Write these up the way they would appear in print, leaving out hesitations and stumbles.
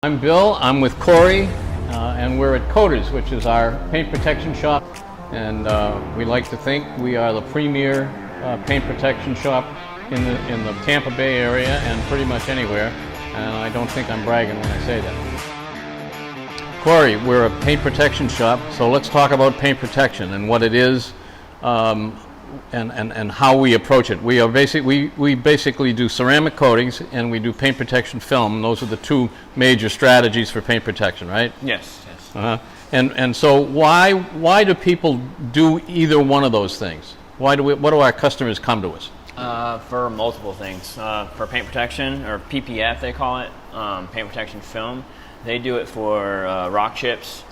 I'm Bill, I'm with Corey, and we're at CoaterZ, which is our paint protection shop. And we like to think we are the premier paint protection shop in the Tampa Bay area and pretty much anywhere. And I don't think I'm bragging when I say that. Corey, we're a paint protection shop, so let's talk about paint protection and what it is and how we approach it. We basically do ceramic coatings and we do paint protection film. Those are the two major strategies for paint protection, right? Yes. Yes. And so why do people do either one of those things? What do our customers come to us? For multiple things. For paint protection, or PPF they call it, paint protection film, they do it for rock chips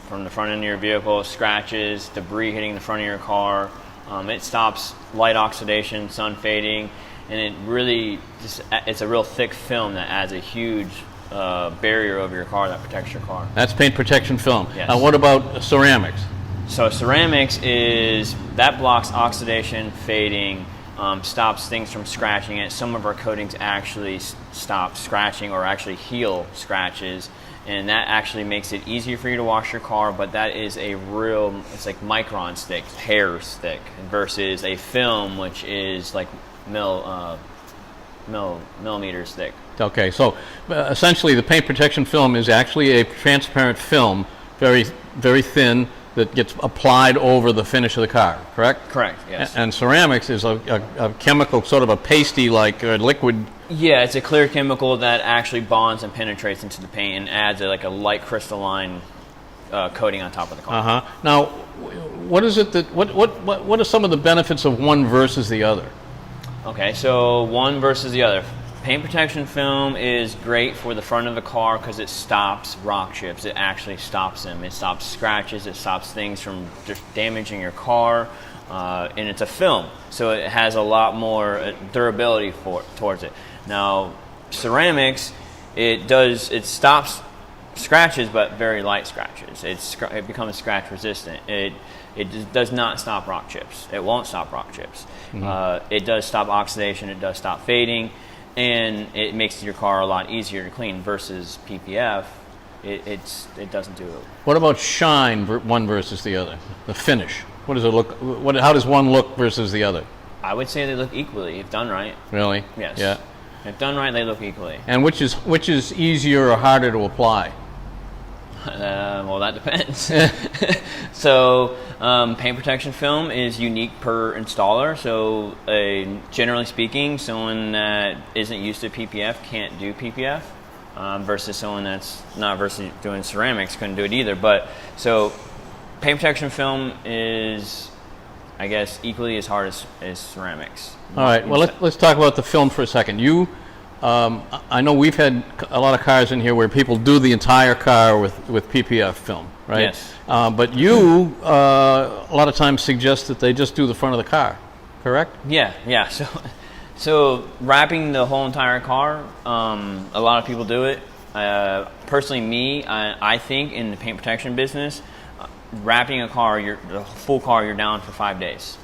from the front end of your vehicle, scratches, debris hitting the front of your car. It stops light oxidation, sun fading, and it really it's a real thick film that adds a huge barrier over your car that protects your car. That's paint protection film. Yes. Now what about ceramics? So ceramics that blocks oxidation, fading, stops things from scratching it. Some of our coatings actually stop scratching or actually heal scratches, and that actually makes it easier for you to wash your car, but that is it's like micron thick, hairs thick, versus a film which is like millimeters thick. Okay, so essentially the paint protection film is actually a transparent film, very, very thin, that gets applied over the finish of the car, correct? Correct, yes. And ceramics is a chemical, sort of a pasty like liquid. Yeah, it's a clear chemical that actually bonds and penetrates into the paint and adds like a light crystalline coating on top of the car. Now, what is it that what are some of the benefits of one versus the other? Okay, so one versus the other. Paint protection film is great for the front of the car because it stops rock chips. It actually stops them. It stops scratches. It stops things from just damaging your car. And it's a film, so it has a lot more durability towards it. Now, ceramics, it stops scratches, but very light scratches. It becomes scratch resistant. It does not stop rock chips. It won't stop rock chips. Mm-hmm. It does stop oxidation. It does stop fading. And it makes your car a lot easier to clean versus PPF. It doesn't do it. What about shine, one versus the other? The finish. What does it look? How does one look versus the other? I would say they look equally if done right. Really? Yes. Yeah. If done right, they look equally. And which is easier or harder to apply? Well, that depends. So, paint protection film is unique per installer. So, generally speaking, someone that isn't used to PPF can't do PPF, versus someone that's not versed doing ceramics couldn't do it either. But so, paint protection film is, I guess, equally as hard as ceramics. All right. Well, let's talk about the film for a second. I know we've had a lot of cars in here where people do the entire car with PPF film, right? Yes. But you, a lot of times suggest that they just do the front of the car, correct? Yeah. So wrapping the whole entire car, a lot of people do it. Personally, I think in the paint protection business, wrapping a car, the full car, you're down for 5 days.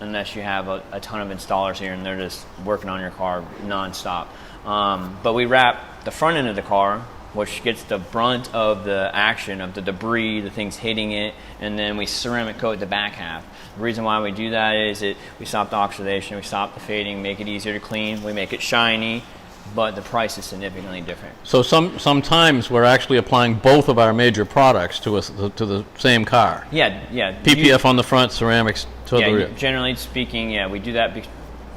Unless you have a ton of installers here and they're just working on your car nonstop. But we wrap the front end of the car, which gets the brunt of the action of the debris, the things hitting it, and then we ceramic coat the back half. The reason why we do that is we stop the oxidation, we stop the fading, make it easier to clean, we make it shiny, but the price is significantly different. So sometimes we're actually applying both of our major products to the same car. Yeah. PPF on the front, ceramics to the rear. Generally speaking, we do that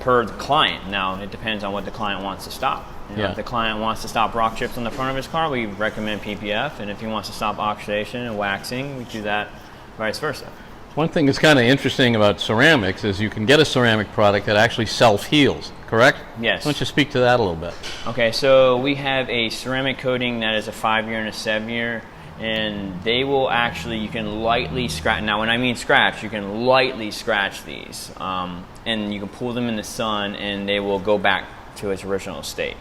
per the client. Now, it depends on what the client wants to stop. If the client wants to stop rock chips on the front of his car, we recommend PPF, and if he wants to stop oxidation and waxing, we do that vice versa. One thing that's kind of interesting about ceramics is you can get a ceramic product that actually self-heals, correct? Yes. Why don't you speak to that a little bit? Okay, so we have a ceramic coating that is a 5-year and a 7-year, and they will actually, you can lightly scratch. Now, when I mean scratch, you can lightly scratch these, and you can pull them in the sun, and they will go back to its original state.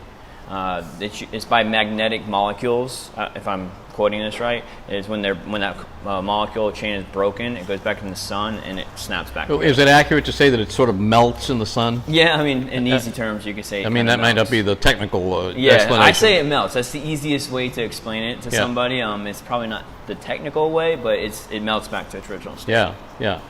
It's by magnetic molecules, if I'm quoting this right, is when that molecule chain is broken, it goes back in the sun and it snaps back. Is it accurate to say that it sort of melts in the sun? Yeah, I mean, in easy terms, you could say. I mean, that might not be the technical yeah, explanation. I say it melts. That's the easiest way to explain it to somebody. It's probably not the technical way, but it melts back to its original state. Yeah, yeah.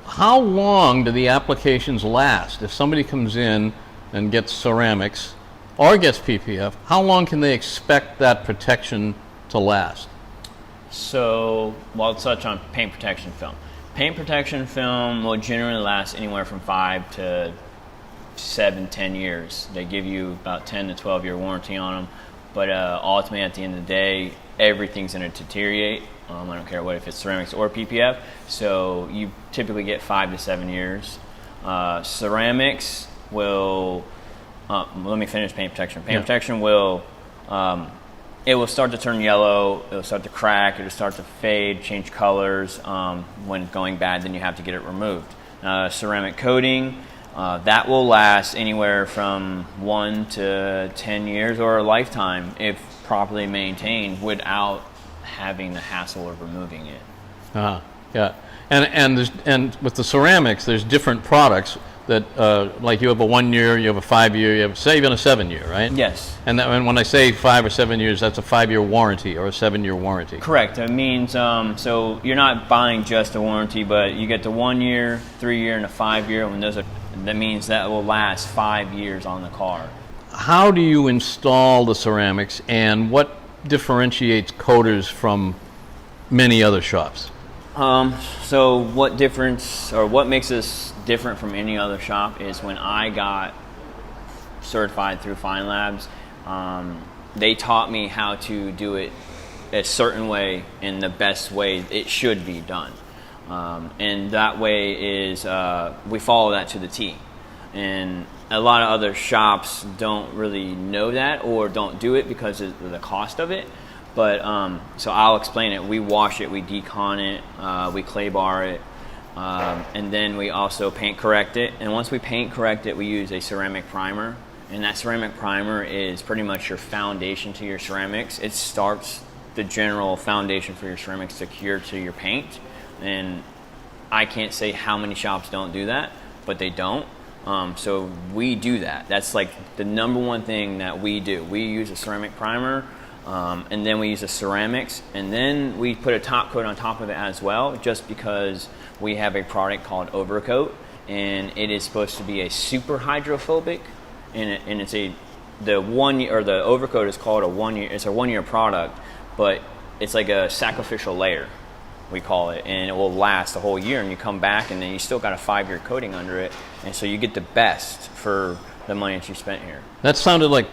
How long do the applications last? If somebody comes in and gets ceramics or gets PPF, how long can they expect that protection to last? So, well, let's touch on paint protection film. Paint protection film will generally last anywhere from 5 to 7, 10 years. They give you about 10 to 12 year warranty on them, but ultimately at the end of the day, everything's going to deteriorate. I don't care if it's ceramics or PPF, so you typically get 5 to 7 years. Ceramics will, let me finish paint protection. Paint protection will, it will start to turn yellow, it will start to crack, it will start to fade, change colors. When going bad, then you have to get it removed. Ceramic coating, that will last anywhere from 1 to 10 years or a lifetime if properly maintained without having the hassle of removing it. Yeah, and with the ceramics, there's different products that, like you have a 1 year, you have a 5 year, you have even a 7 year, right? Yes. And when I say 5 or 7 years, that's a 5 year warranty or a 7 year warranty. Correct. It means so you're not buying just a warranty, but you get the 1 year, 3 year, and a 5 year. When that means that will last 5 years on the car. How do you install the ceramics, and what differentiates CoaterZ from many other shops? So what difference, or what makes us different from any other shop, is when I got certified through Feynlab, they taught me how to do it a certain way, in the best way it should be done. And that way is, we follow that to the T. And a lot of other shops don't really know that or don't do it because of the cost of it. But so I'll explain it. We wash it, we decon it, we clay bar it, and then we also paint correct it. And once we paint correct it, we use a ceramic primer. And that ceramic primer is pretty much your foundation to your ceramics. It starts the general foundation for your ceramics to cure to your paint. And I can't say how many shops don't do that, but they don't. So we do that. That's like the number one thing that we do. We use a ceramic primer, and then we use the ceramics, and then we put a top coat on top of it as well, just because we have a product called Overcoat, and it is supposed to be a super hydrophobic, and it's the Overcoat is called a 1 year. It's a 1 year product, but it's like a sacrificial layer, we call it, and it will last a whole year, and you come back and then you still got a 5 year coating under it, and so you get the best for the money that you spent here. That sounded like,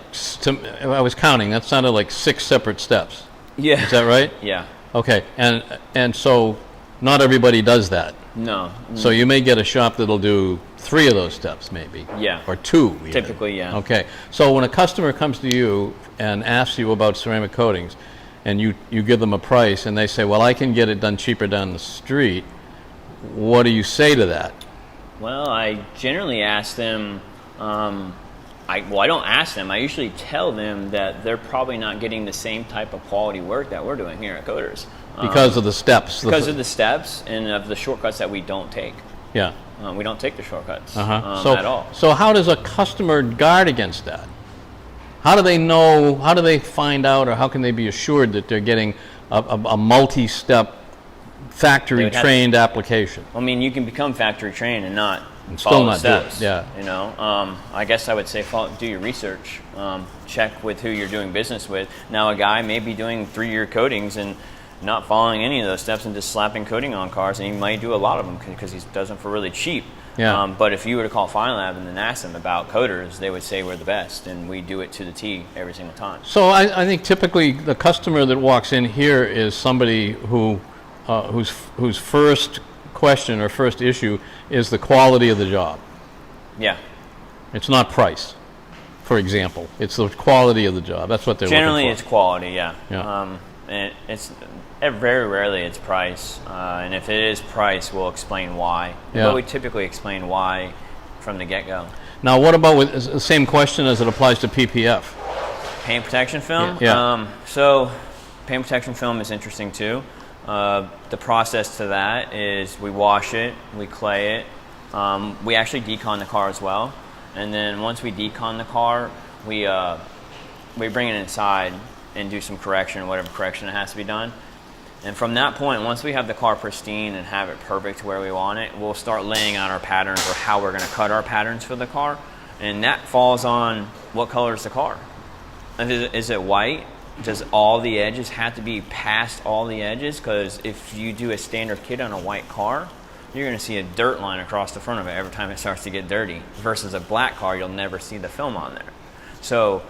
I was counting, that sounded like 6 separate steps. Yeah. Is that right? Yeah. Okay, and so not everybody does that. No. So you may get a shop that'll do 3 of those steps maybe. Yeah. Or 2 even. Typically, yeah. Okay, so when a customer comes to you and asks you about ceramic coatings, and you give them a price, and they say, well, I can get it done cheaper down the street, what do you say to that? Well, I generally ask them, I don't ask them. I usually tell them that they're probably not getting the same type of quality work that we're doing here at CoaterZ. Because of the steps. Because of the steps and of the shortcuts that we don't take. Yeah. We don't take the shortcuts at all. So how does a customer guard against that? How do they know, how do they find out, or how can they be assured that they're getting a multi-step factory-trained application? I mean, you can become factory-trained and not still follow not steps. do it, yeah. You know, I guess I would say do your research. Check with who you're doing business with. Now, a guy may be doing 3-year coatings and not following any of those steps and just slapping coating on cars, and he might do a lot of them because he does them for really cheap. Yeah. But if you were to call Feynlab and then ask them about CoaterZ, they would say we're the best, and we do it to the T every single time. So I think typically the customer that walks in here is somebody whose first question or first issue is the quality of the job. Yeah. It's not price, for example. It's the quality of the job. That's what they're Generally, looking for. it's quality, yeah. Yeah. And it's very rarely it's price, and if it is price, we'll explain why. Yeah. But we typically explain why from the get-go. Now, what about with the same question as it applies to PPF? Paint protection film? Yeah. So paint protection film is interesting too. The process to that is we wash it, we clay it, we actually decon the car as well, and then once we decon the car, we bring it inside and do some correction, whatever correction that has to be done. And from that point, once we have the car pristine and have it perfect where we want it, we'll start laying out our patterns or how we're going to cut our patterns for the car. And that falls on what color is the car. Is it white? Does all the edges have to be past all the edges? Because if you do a standard kit on a white car, you're going to see a dirt line across the front of it every time it starts to get dirty. Versus a black car, you'll never see the film on there. So,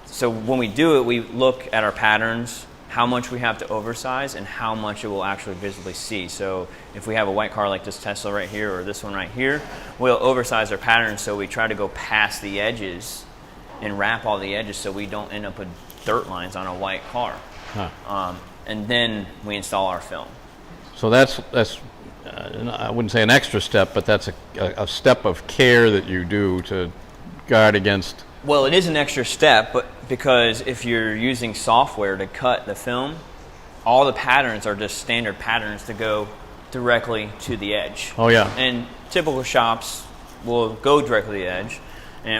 so when we do it, we look at our patterns, how much we have to oversize and how much it will actually visibly see. So if we have a white car like this Tesla right here or this one right here, we'll oversize our patterns so we try to go past the edges and wrap all the edges so we don't end up with dirt lines on a white car. And then we install our film. So that's I wouldn't say an extra step, but that's a step of care that you do to guard against. Well, it is an extra step, but because if you're using software to cut the film, all the patterns are just standard patterns to go directly to the edge. Oh yeah. And typical shops will go directly to the edge,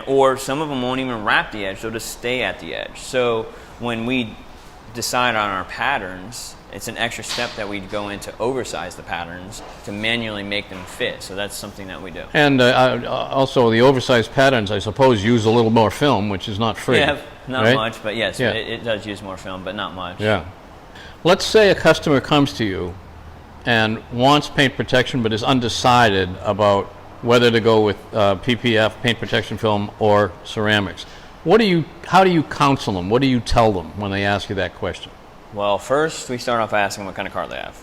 or some of them won't even wrap the edge, they'll just stay at the edge. So when we decide on our patterns, it's an extra step that we go in to oversize the patterns to manually make them fit. So that's something that we do. And also the oversized patterns, I suppose, use a little more film, which is not free. Yeah, not right? much, but yes, yeah. it does use more film, but not much. Yeah. Let's say a customer comes to you and wants paint protection but is undecided about whether to go with PPF, paint protection film, or ceramics. How do you counsel them? What do you tell them when they ask you that question? Well, first we start off by asking what kind of car they have.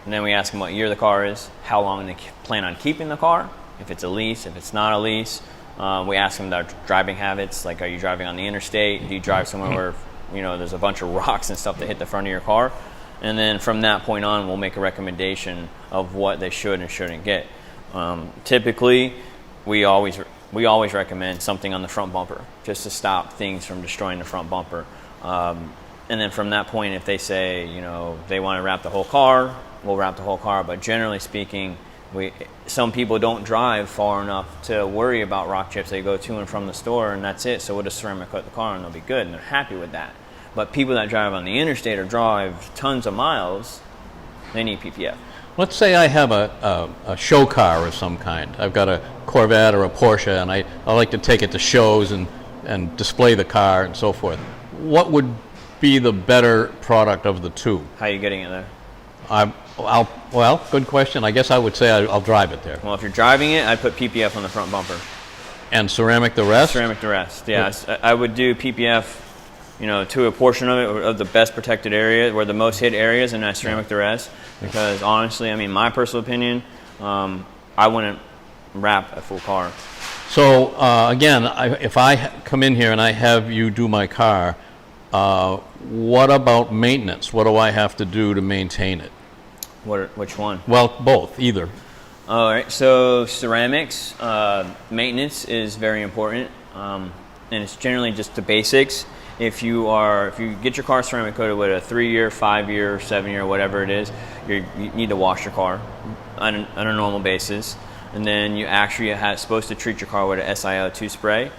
And then we ask them what year the car is, how long they plan on keeping the car, if it's a lease, if it's not a lease. We ask them their driving habits, like are you driving on the interstate? Do you drive somewhere where there's a bunch of rocks and stuff that hit the front of your car? And then from that point on, we'll make a recommendation of what they should and shouldn't get. Typically, we always recommend something on the front bumper just to stop things from destroying the front bumper. And then from that point, if they say, they want to wrap the whole car, we'll wrap the whole car. But generally speaking, some people don't drive far enough to worry about rock chips. They go to and from the store and that's it. So we'll just ceramic coat the car and they'll be good and they're happy with that. But people that drive on the interstate or drive tons of miles, they need PPF. Let's say I have a show car of some kind. I've got a Corvette or a Porsche and I like to take it to shows and display the car and so forth. What would be the better product of the two? How are you getting it there? Well, good question. I guess I would say I'll drive it there. Well, if you're driving it, I'd put PPF on the front bumper. And ceramic the rest? Ceramic the rest, yeah. I would do PPF, to a portion of it, of the best protected area, where the most hit areas, and I ceramic the rest. Because honestly, my personal opinion, I wouldn't wrap a full car. So again, if I come in here and I have you do my car, what about maintenance? What do I have to do to maintain it? Which one? Well, both, either. All right, so ceramics, maintenance is very important, and it's generally just the basics. If you get your car ceramic coated with a 3-year, 5-year, 7-year, whatever it is, you need to wash your car on a normal basis. And then you actually are supposed to treat your car with a SiO2 spray,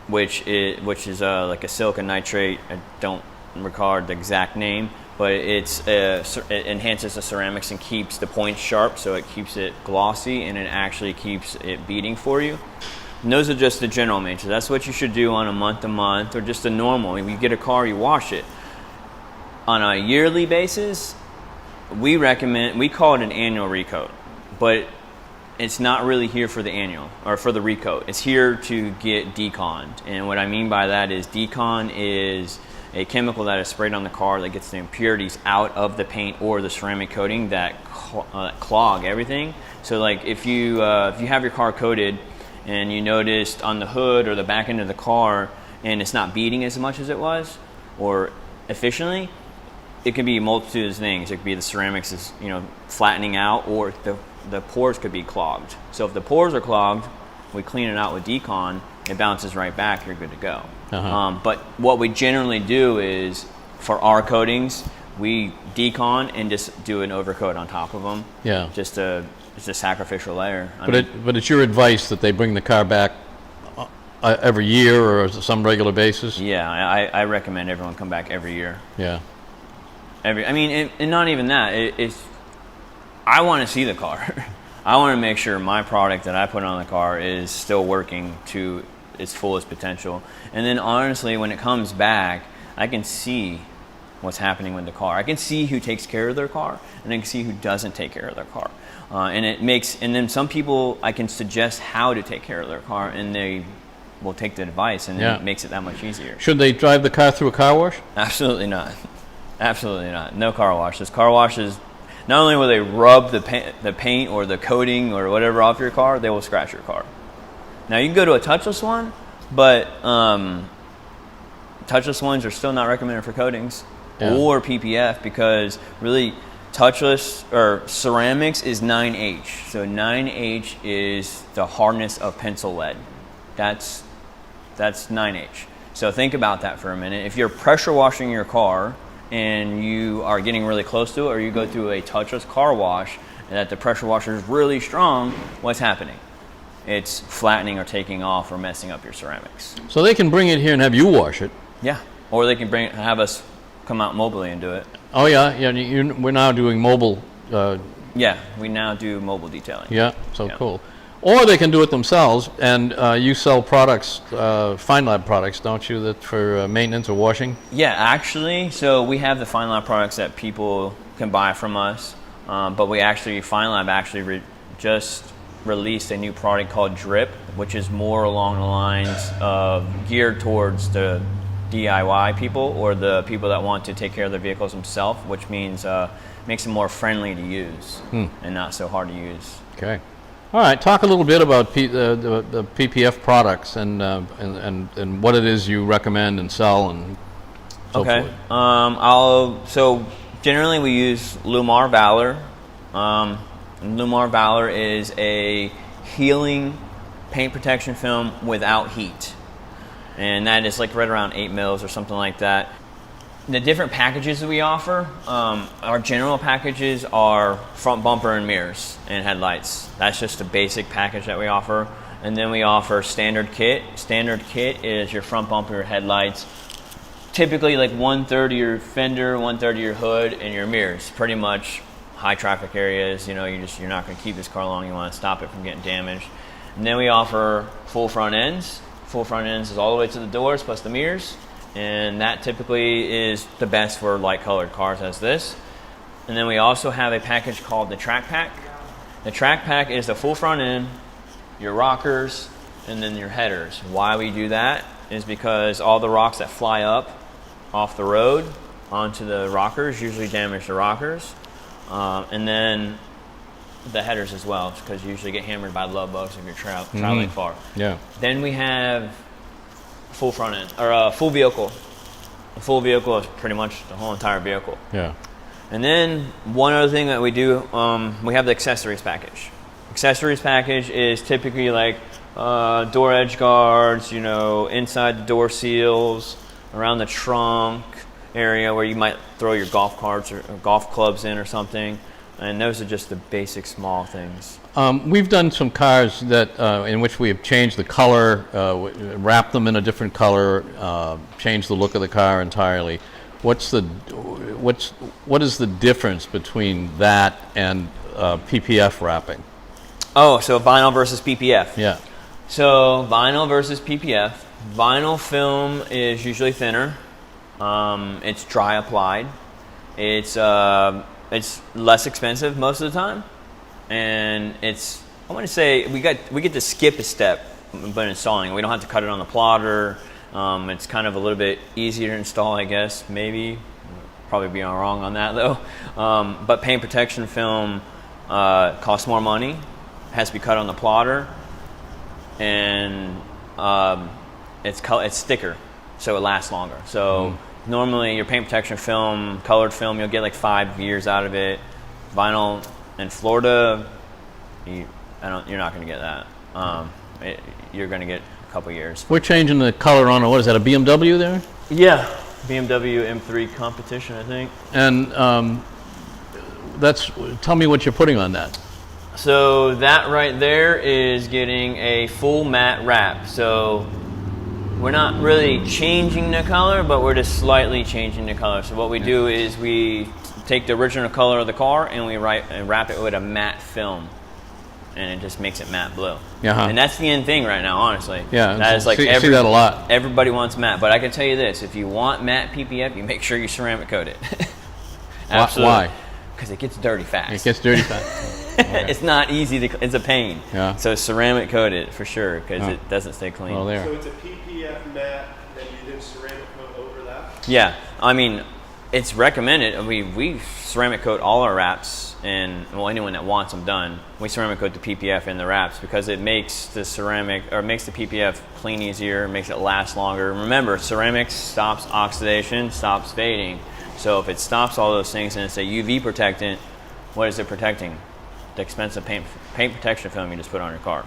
which is like a silicon nitrate. I don't recall the exact name, but it enhances the ceramics and keeps the points sharp, so it keeps it glossy and it actually keeps it beating for you. And those are just the general maintenance. That's what you should do on a month-to-month or just a normal. If you get a car, you wash it. On a yearly basis, we call it an annual recoat, but it's not really here for the annual or for the recoat. It's here to get deconned. And what I mean by that is decon is a chemical that is sprayed on the car that gets the impurities out of the paint or the ceramic coating that clog everything. So like if you have your car coated and you noticed on the hood or the back end of the car and it's not beating as much as it was or efficiently, it could be a multitude of things. It could be the ceramics is flattening out, or the pores could be clogged. So if the pores are clogged, we clean it out with decon, it bounces right back, you're good to go. But what we generally do is for our coatings, we decon and just do an overcoat on top of them. Yeah. It's a sacrificial layer. But it's your advice that they bring the car back every year or some regular basis? Yeah, I recommend everyone come back every year. Yeah. And not even that. I want to see the car. I want to make sure my product that I put on the car is still working to its fullest potential. And then honestly, when it comes back, I can see what's happening with the car. I can see who takes care of their car, and I can see who doesn't take care of their car. And then some people, I can suggest how to take care of their car, and they will take the advice, and it makes it that much easier. Should they drive the car through a car wash? Absolutely not. Absolutely not. No car washes. Car washes, not only will they rub the paint or the coating or whatever off your car, they will scratch your car. Now you can go to a touchless one, but touchless ones are still not recommended for coatings or PPF, because really touchless or ceramics is 9H. So 9H is the hardness of pencil lead. That's 9H. So think about that for a minute. If you're pressure washing your car and you are getting really close to it, or you go through a touchless car wash and that the pressure washer is really strong, what's happening? It's flattening or taking off or messing up your ceramics. So they can bring it here and have you wash it? Yeah, or they can have us come out mobily and do it. Oh yeah. We're now doing mobile. Yeah, we now do mobile detailing. Yeah, so cool. Or they can do it themselves, and you sell products, Feynlab products, don't you, that for maintenance or washing? Yeah, actually, so we have the Feynlab products that people can buy from us, but Feynlab actually just released a new product called Drip, which is more along the lines of geared towards the DIY people, or the people that want to take care of their vehicles themselves, which means makes them more friendly to use and not so hard to use. Okay. All right, talk a little bit about the PPF products and what it is you recommend and sell and so forth. So generally we use Lumar Valor. Lumar Valor is a healing paint protection film without heat, and that is like right around 8 mils or something like that. The different packages that we offer, our general packages are front bumper and mirrors and headlights. That's just a basic package that we offer. And then we offer standard kit. Standard kit is your front bumper, your headlights, typically like 1/3 of your fender, 1/3 of your hood, and your mirrors. Pretty much high traffic areas, you're not going to keep this car long, you want to stop it from getting damaged. And then we offer full front ends. Full front ends is all the way to the doors plus the mirrors. And that typically is the best for light colored cars as this. And then we also have a package called the Track Pack. The Track Pack is the full front end, your rockers, and then your headers. Why we do that is because all the rocks that fly up off the road onto the rockers usually damage the rockers. And then the headers as well, because you usually get hammered by love bugs if you're traveling far. Yeah. Then we have full front end, or full vehicle. A full vehicle is pretty much the whole entire vehicle. Yeah. And then one other thing that we do, we have the accessories package. Accessories package is typically like door edge guards, inside the door seals, around the trunk area where you might throw your golf carts or golf clubs in or something. And those are just the basic small things. We've done some cars that in which we have changed the color, wrapped them in a different color, changed the look of the car entirely. What is the difference between that and PPF wrapping? Oh, so vinyl versus PPF. Yeah. So vinyl versus PPF. Vinyl film is usually thinner. It's dry applied. It's less expensive most of the time, and I want to say we get to skip a step, but installing. We don't have to cut it on the plotter. It's kind of a little bit easier to install, I guess. Maybe, probably be wrong on that though. But paint protection film costs more money. Has to be cut on the plotter, and it's thicker, so it lasts longer. So. Normally, your paint protection film, colored film, you'll get like 5 years out of it. Vinyl in Florida, you're not going to get that. You're going to get a couple years. We're changing the color on what is that, a BMW there? Yeah. BMW M3 competition, I think. And tell me what you're putting on that. So that right there is getting a full matte wrap. So we're not really changing the color, but we're just slightly changing the color. So what we do is we take the original color of the car and we wrap it with a matte film, and it just makes it matte blue. And that's the end thing right now, honestly. Yeah, that is like see that a lot. Everybody wants matte, but I can tell you this: if you want matte PPF, you make sure you ceramic coat it. Absolutely. Why? Because it gets dirty fast. It gets dirty fast. Okay. It's not easy to. It's a pain. Yeah. So ceramic coat it for sure, because it doesn't stay clean. Well, there. So it's a PPF matte, and you then ceramic coat over that? Yeah, I mean, it's recommended. We ceramic coat all our wraps, and well, anyone that wants them done, we ceramic coat the PPF in the wraps because it makes the makes the PPF clean easier, makes it last longer. Remember, ceramics stops oxidation, stops fading. So if it stops all those things and it's a UV protectant, what is it protecting? The expensive paint protection film you just put on your car.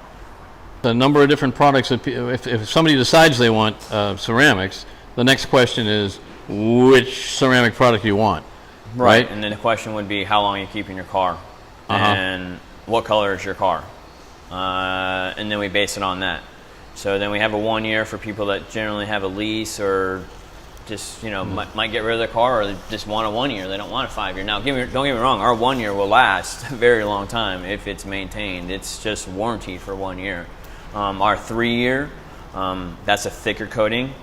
The number of different products, if somebody decides they want ceramics, the next question is, which ceramic product do you want? Right? And then the question would be, how long are you keeping your car? And what color is your car? And then we base it on that. So then we have a 1 year for people that generally have a lease or just, might get rid of their car, or they just want a 1 year. They don't want a 5 year. Now, don't get me wrong, our 1 year will last a very long time if it's maintained. It's just warranty for 1 year. Our 3 year, that's a thicker coating,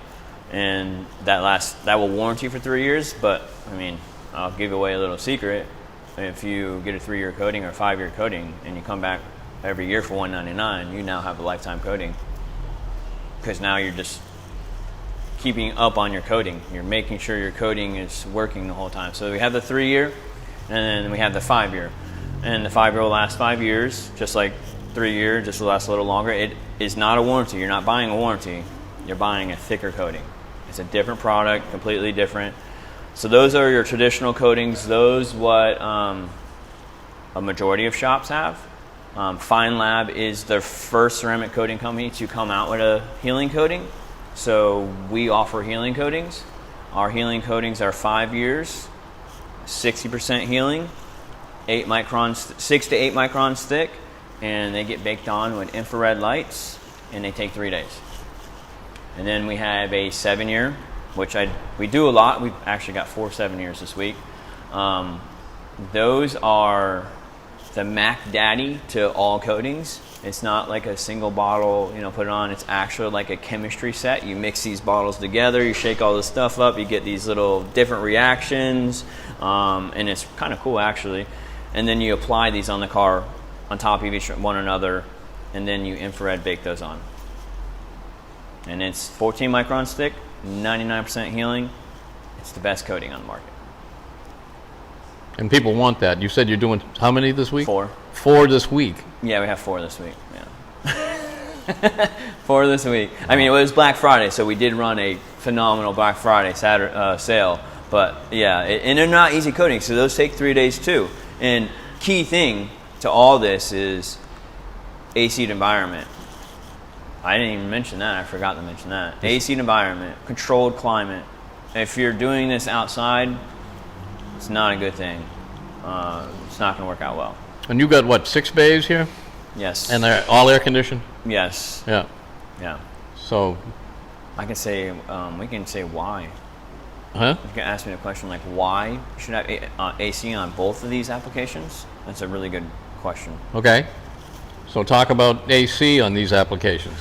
and that will warranty for 3 years. But I mean, I'll give away a little secret. If you get a 3 year coating or a 5 year coating, and you come back every year for $199, you now have a lifetime coating, because now you're just keeping up on your coating. You're making sure your coating is working the whole time. So we have the 3 year, and then we have the 5 year. And the 5 year will last 5 years, just like 3 year, just will last a little longer. It is not a warranty. You're not buying a warranty. You're buying a thicker coating. It's a different product, completely different. So those are your traditional coatings. Those what a majority of shops have. Feynlab is the first ceramic coating company to come out with a healing coating. So we offer healing coatings. Our healing coatings are 5 years, 60% healing, 6 to 8 microns thick, and they get baked on with infrared lights, and they take 3 days. And then we have a 7 year, which we do a lot. We've actually got 4 7 years this week. Those are the Mac Daddy to all coatings. It's not like a single bottle, put it on. It's actually like a chemistry set. You mix these bottles together, you shake all this stuff up, you get these little different reactions, and it's kind of cool actually. And then you apply these on the car on top of each one another, and then you infrared bake those on. And it's 14 microns thick, 99% healing. It's the best coating on the market. And people want that. You said you're doing how many this week? 4. 4 this week. Yeah, we have 4 this week. Yeah. 4 this week. I mean, it was Black Friday, so we did run a phenomenal Black Friday sale. But yeah, and they're not easy coatings, so those take 3 days too. And key thing to all this is AC environment. I didn't even mention that. I forgot to mention that. AC environment, controlled climate. If you're doing this outside, it's not a good thing. It's not going to work out well. And you got what, 6 bays here? Yes. And they're all air conditioned? Yes. Yeah. Yeah. So I can say, we can say why. Huh? You can ask me the question like, why should I have AC on both of these applications? That's a really good question. Okay. So talk about AC on these applications.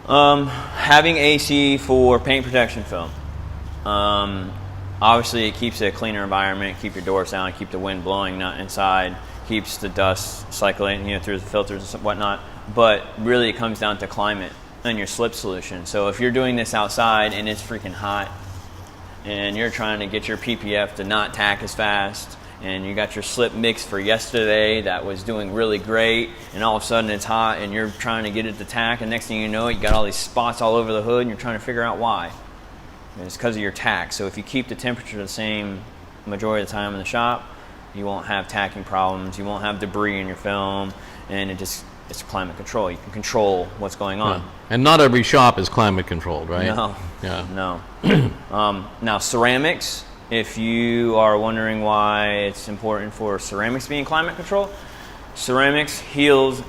Having AC for paint protection film. Obviously, it keeps a cleaner environment, keep your doors down, keep the wind blowing not inside, keeps the dust cycling through the filters and whatnot. But really, it comes down to climate and your slip solution. So if you're doing this outside and it's freaking hot, and you're trying to get your PPF to not tack as fast, and you got your slip mix for yesterday that was doing really great, and all of a sudden it's hot and you're trying to get it to tack, and next thing you know, you got all these spots all over the hood and you're trying to figure out why. And it's because of your tack. So if you keep the temperature the same majority of the time in the shop, you won't have tacking problems, you won't have debris in your film, and it just it's climate control. You can control what's going on. Yeah. And not every shop is climate controlled, right? No. Yeah. No. Now ceramics, if you are wondering why it's important for ceramics being climate control, ceramics heals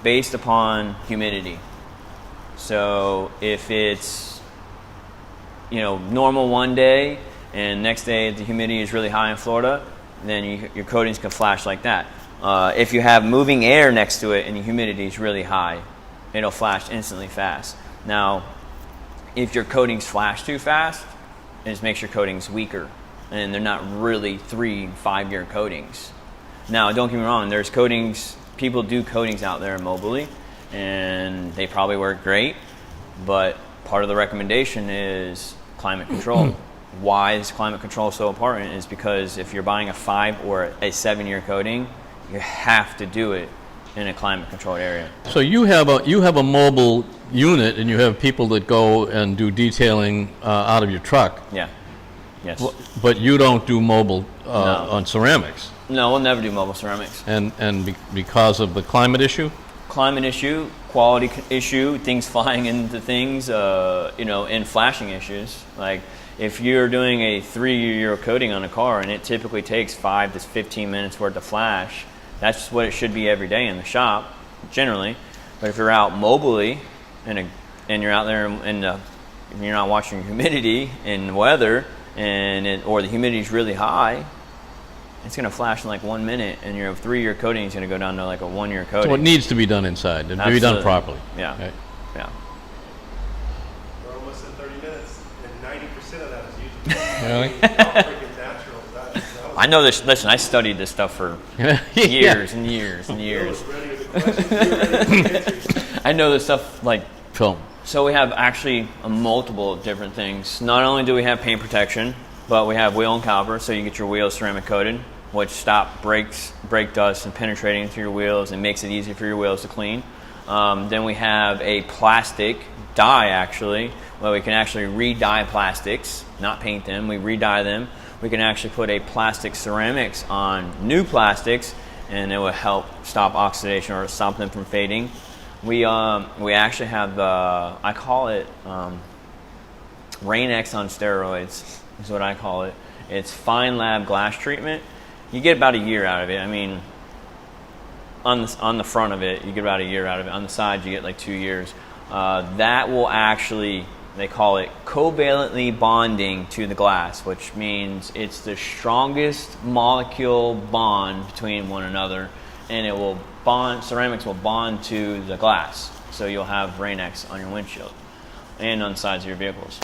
based upon humidity. So if it's, you know, normal one day and next day the humidity is really high in Florida, then your coatings can flash like that. If you have moving air next to it and the humidity is really high, it'll flash instantly fast. Now, if your coatings flash too fast, it just makes your coatings weaker, and they're not really 3- 5 year coatings. Now, don't get me wrong, there's coatings, people do coatings out there mobily, and they probably work great, but part of the recommendation is climate control. Why is climate control so important is because if you're buying a 5 or a 7 year coating, you have to do it in a climate controlled area. So you have a mobile unit, and you have people that go and do detailing out of your truck. Yeah. Yes. But you don't do mobile No. on ceramics. No, we'll never do mobile ceramics. And because of the climate issue? Climate issue, quality issue, things flying into things, you know, and flashing issues. Like if you're doing a 3 year coating on a car and it typically takes 5 to 15 minutes for it to flash, that's what it should be every day in the shop, generally. But if you're out mobily and you're out there and you're not watching humidity and weather, or the humidity is really high, it's going to flash in like 1 minute, and your 3 year coating is going to go down to like a 1 year coating. So it needs to be done inside, to be done properly. Yeah. Right. Yeah. We're almost at 30 minutes, and 90% of that is usable. Really? All freaking natural. That was I know this. Listen, I studied this stuff for years and years and years. ready with the questions. You were ready with the answers. I know this stuff like. Film. So we have actually multiple different things. Not only do we have paint protection, but we have wheel and caliper, so you get your wheels ceramic coated, which stop brake dust and penetrating into your wheels and makes it easy for your wheels to clean. Then we have a plastic dye, actually, where we can actually re-dye plastics, not paint them, we re-dye them. We can actually put a plastic ceramics on new plastics, and it will help stop oxidation or stop them from fading. We actually have I call it Rain-X on steroids is what I call it. It's Feynlab glass treatment. You get about a year out of it. I mean, on the front of it, you get about a year out of it. On the sides, you get like 2 years. That will actually, they call it covalently bonding to the glass, which means it's the strongest molecule bond between one another, and it will bond, ceramics will bond to the glass. So you'll have Rain-X on your windshield and on the sides of your vehicles.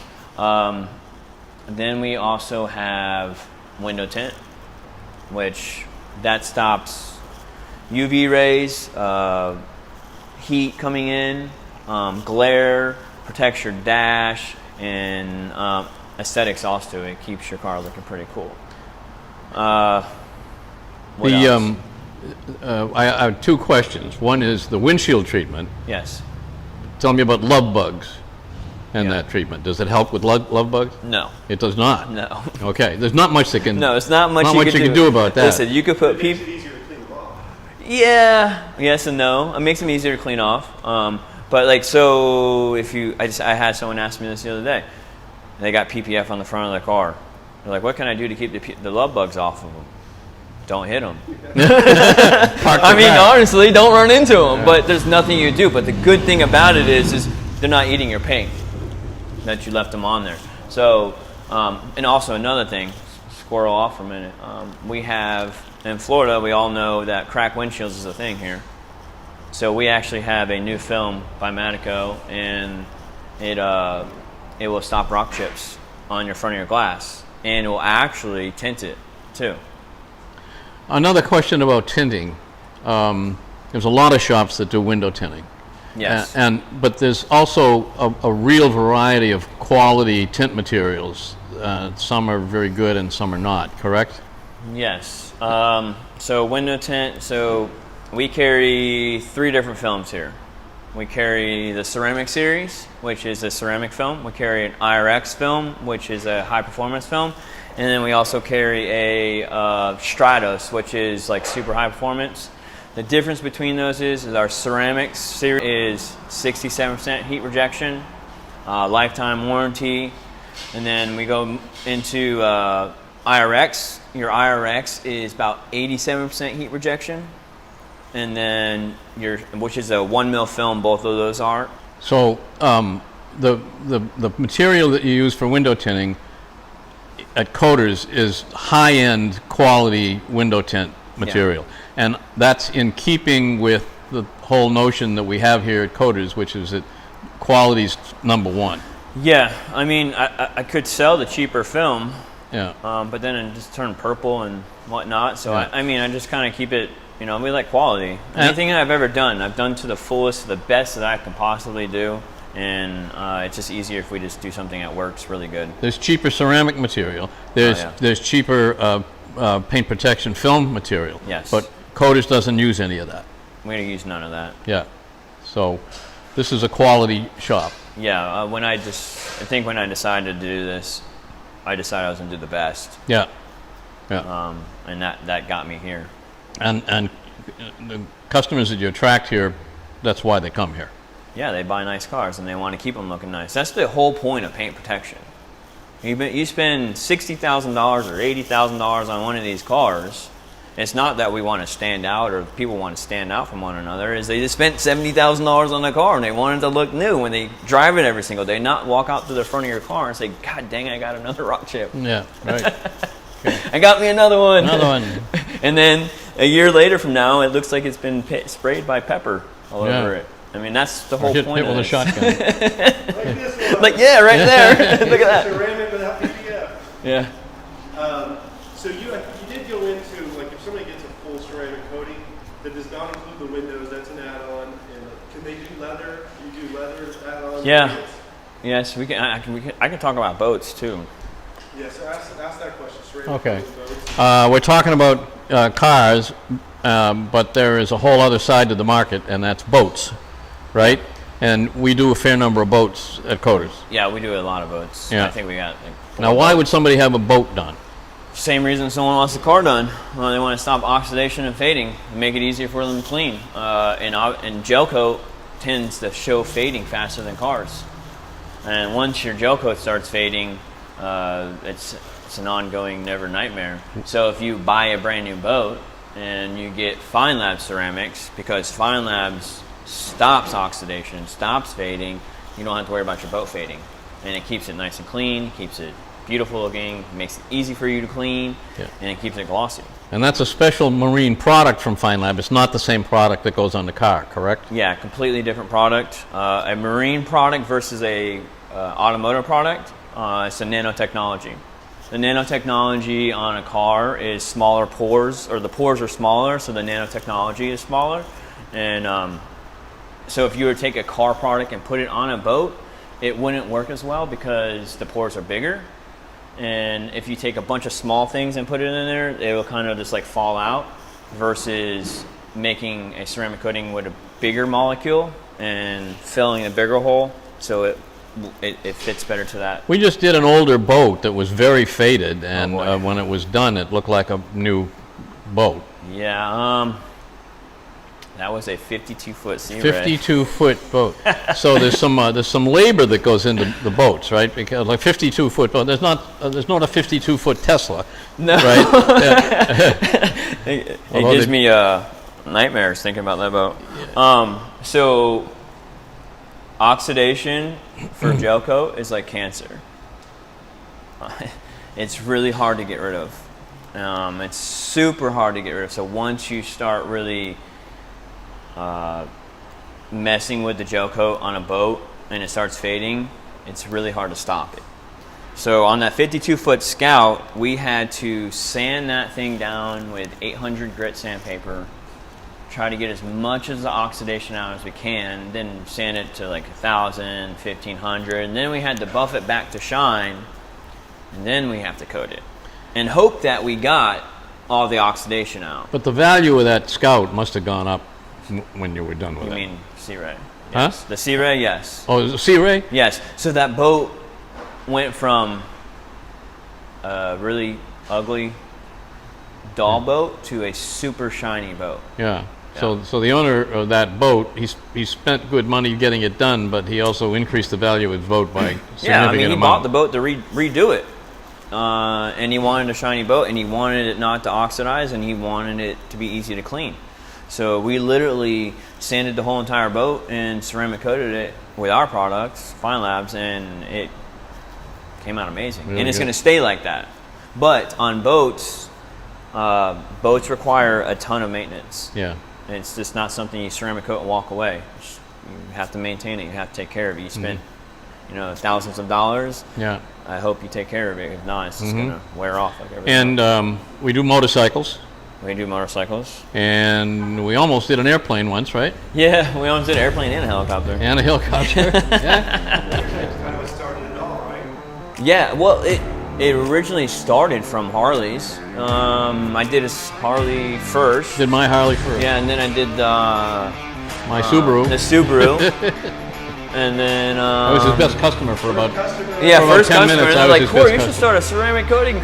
Then we also have window tint, which that stops UV rays, heat coming in, glare, protects your dash, and aesthetics also. It keeps your car looking pretty cool. What else? I have two questions. One is the windshield treatment. Yes. Tell me about love bugs and Yeah. that treatment. Does it help with love bugs? No. It does not? No. Okay. There's not much that can... No, it's not much you can do about that. Listen, you could put It makes people... it easier to clean them off. Yeah, yes and no. It makes them easier to clean off. But like, so if you, I had someone ask me this the other day. They got PPF on the front of their car. They're like, what can I do to keep the love bugs off of them? Don't hit them. I mean, honestly, don't run into them. Yeah. But there's nothing you do. But the good thing about it is they're not eating your paint that you left them on there. So, and also another thing, squirrel off for a minute. We have, in Florida, we all know that cracked windshields is a thing here. So we actually have a new film by Matico, and it will stop rock chips on your front of your glass, and it will actually tint it too. Another question about tinting. There's a lot of shops that do window tinting. Yes. But there's also a real variety of quality tint materials. Some are very good and some are not, correct? Yes. So window tint, so we carry 3 different films here. We carry the ceramic series, which is a ceramic film. We carry an IRX film, which is a high performance film. And then we also carry a Stratos, which is like super high performance. The difference between those is our ceramics series is 67% heat rejection, lifetime warranty, and then we go into IRX. Your IRX is about 87% heat rejection, and then which is a 1 mil film. Both of those are. So the material that you use for window tinting at CoaterZ is high-end quality window tint material, and that's in keeping with the whole notion that we have here at CoaterZ, which is that quality's #1. Yeah, I mean, I could sell the cheaper film, Yeah. but then it just turned purple and whatnot. So Yeah. I mean, I just kind of keep it. You know, we like quality. Anything that I've ever done, I've done to the fullest, the best that I can possibly do. And it's just easier if we just do something that works really good. There's cheaper ceramic material. There's cheaper paint protection film material. Yes. But CoaterZ doesn't use any of that. We don't use none of that. Yeah. So this is a quality shop. Yeah. I think when I decided to do this, I decided I was going to do the best. Yeah. Yeah. And that got me here. And the customers that you attract here, that's why they come here. Yeah, they buy nice cars and they want to keep them looking nice. That's the whole point of paint protection. You spend $60,000 or $80,000 on one of these cars. It's not that we want to stand out or people want to stand out from one another. Is they just spent $70,000 on a car and they want it to look new when they drive it every single day. Not walk out to the front of your car and say, "God dang, I got another rock chip." Yeah. Right. I got me another one. Another one. And then a year later from now, it looks like it's been sprayed by pepper all over it. I mean, that's the whole point hit of with a this. shotgun. Like this one. Like, yeah, right there. Look at that. Ceramic without PPF. Yeah. So you did go into, like, if somebody gets a full ceramic coating that does not include the windows, that's an add-on. And can they do leather? You do leather add-on? Yeah. Yes, we can. I can talk about boats too. Yeah, so ask that question. Ceramic Okay. boats. We're talking about cars, but there is a whole other side to the market, and that's boats, right? And we do a fair number of boats at CoaterZ. Yeah, we do a lot of boats. Yeah. I think we got. Now, why would somebody have a boat done? Same reason someone wants the car done. They want to stop oxidation and fading and make it easier for them to clean. And gel coat tends to show fading faster than cars. And once your gel coat starts fading, it's an ongoing never nightmare. So if you buy a brand new boat and you get Feynlab ceramics, because Feynlab stops oxidation, stops fading, you don't have to worry about your boat fading. And it keeps it nice and clean, keeps it beautiful looking, makes it easy for you to clean, and it keeps it glossy. And that's a special marine product from Feynlab. It's not the same product that goes on the car, correct? Yeah, completely different product. A marine product versus a automotive product, it's a nanotechnology. The nanotechnology on a car is smaller pores, or the pores are smaller, so the nanotechnology is smaller. And so if you were to take a car product and put it on a boat, it wouldn't work as well because the pores are bigger. And if you take a bunch of small things and put it in there, it will kind of just like fall out, versus making a ceramic coating with a bigger molecule and filling a bigger hole, so it fits better to that. We just did an older boat that was very faded, and when it was done, it looked like a new boat. Yeah, that was a 52-foot Sea Ray. 52-foot boat. So there's some labor that goes into the boats, right? Because like 52-foot boat, there's not a 52-foot Tesla, no. right? It gives me nightmares thinking about that boat. So oxidation for gel coat is like cancer. It's really hard to get rid of. It's super hard to get rid of. So once you start really messing with the gel coat on a boat and it starts fading, it's really hard to stop it. So on that 52-foot Scout, we had to sand that thing down with 800 grit sandpaper, try to get as much of the oxidation out as we can, then sand it to like 1,000, 1,500, and then we had to buff it back to shine, and then we have to coat it and hope that we got all the oxidation out. But the value of that Scout must have gone up when you were done with it. You mean Sea Ray? Huh? Yes. The Sea Ray, yes. Oh, is it Sea Ray? Yes. So that boat went from a really ugly doll boat to a super shiny boat. Yeah. So the owner of that boat, he spent good money getting it done, but he also increased the value of his boat by significant Yeah, I mean, he amount. bought the boat to redo it. And he wanted a shiny boat, and he wanted it not to oxidize, and he wanted it to be easy to clean. So we literally sanded the whole entire boat and ceramic coated it with our products, Feynlab's, and it came out amazing. Really and it's good. going to stay like that. But on boats, boats require a ton of maintenance. Yeah. And it's just not something you ceramic coat and walk away. You have to maintain it. You have to take care of it. You spend, thousands of dollars. Yeah. I hope you take care of it. If not, it's just gonna wear off like everything. And we do motorcycles, We do motorcycles. and we almost did an airplane once, right? Yeah, we almost did an airplane and a helicopter. And a helicopter. Yeah. That's kind of what started it all, right? Yeah, well, it originally started from Harleys. I did a Harley first. Did my Harley first. Yeah, and then I did My Subaru. the Subaru. And then I was his best customer for about yeah, for about first 10 customer. minutes, And I they're was like, his Corey, best you should customer. start a ceramic coating